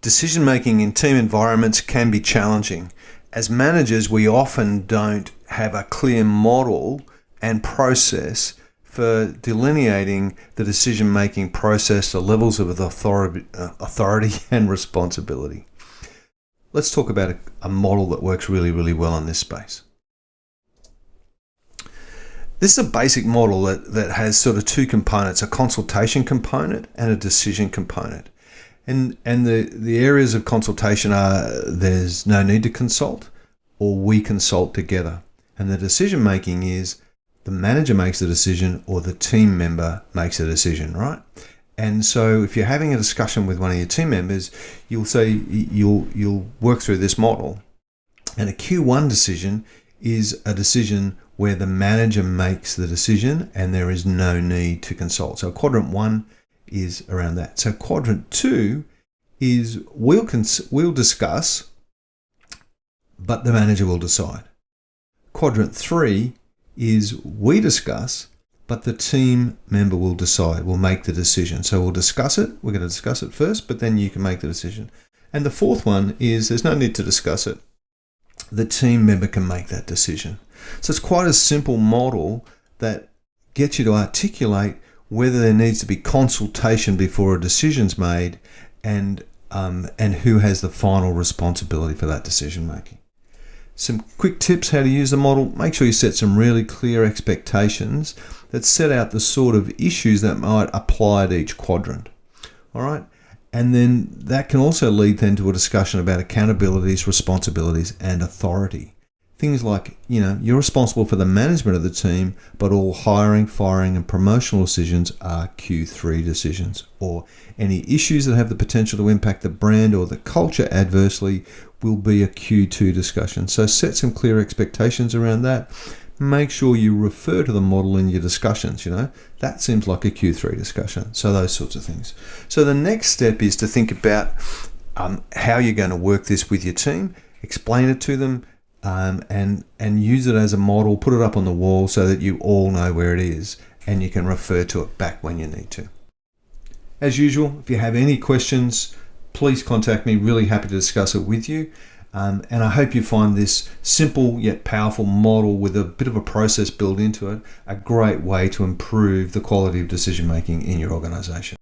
Decision-making in team environments can be challenging. As managers, we often don't have a clear model and process for delineating the decision-making process, the levels of authority and responsibility. Let's talk about a model that works really, really well in this space. This is a basic model that has sort of two components, a consultation component and a decision component. And the areas of consultation are there's no need to consult or we consult together. And the decision making is the manager makes the decision or the team member makes a decision, right? And so if you're having a discussion with one of your team members, you'll say you'll work through this model. And a Q1 decision is a decision where the manager makes the decision and there is no need to consult. So quadrant 1 is around that. So quadrant 2 is we'll discuss, but the manager will decide. Quadrant 3 is we discuss, but the team member will decide, will make the decision. So we'll discuss it. We're going to discuss it first, but then you can make the decision. And the fourth one is there's no need to discuss it. The team member can make that decision. So it's quite a simple model that gets you to articulate whether there needs to be consultation before a decision's made and who has the final responsibility for that decision making. Some quick tips how to use the model. Make sure you set some really clear expectations that set out the sort of issues that might apply to each quadrant. All right. And then that can also lead then to a discussion about accountabilities, responsibilities, and authority. Things like, you're responsible for the management of the team, but all hiring, firing, and promotional decisions are Q3 decisions. Or any issues that have the potential to impact the brand or the culture adversely will be a Q2 discussion. So set some clear expectations around that. Make sure you refer to the model in your discussions. That seems like a Q3 discussion. So those sorts of things. So the next step is to think about how you're going to work this with your team, explain it to them, and use it as a model, put it up on the wall so that you all know where it is and you can refer to it back when you need to. As usual, if you have any questions, please contact me. Really happy to discuss it with you. And I hope you find this simple yet powerful model with a bit of a process built into it a great way to improve the quality of decision making in your organization.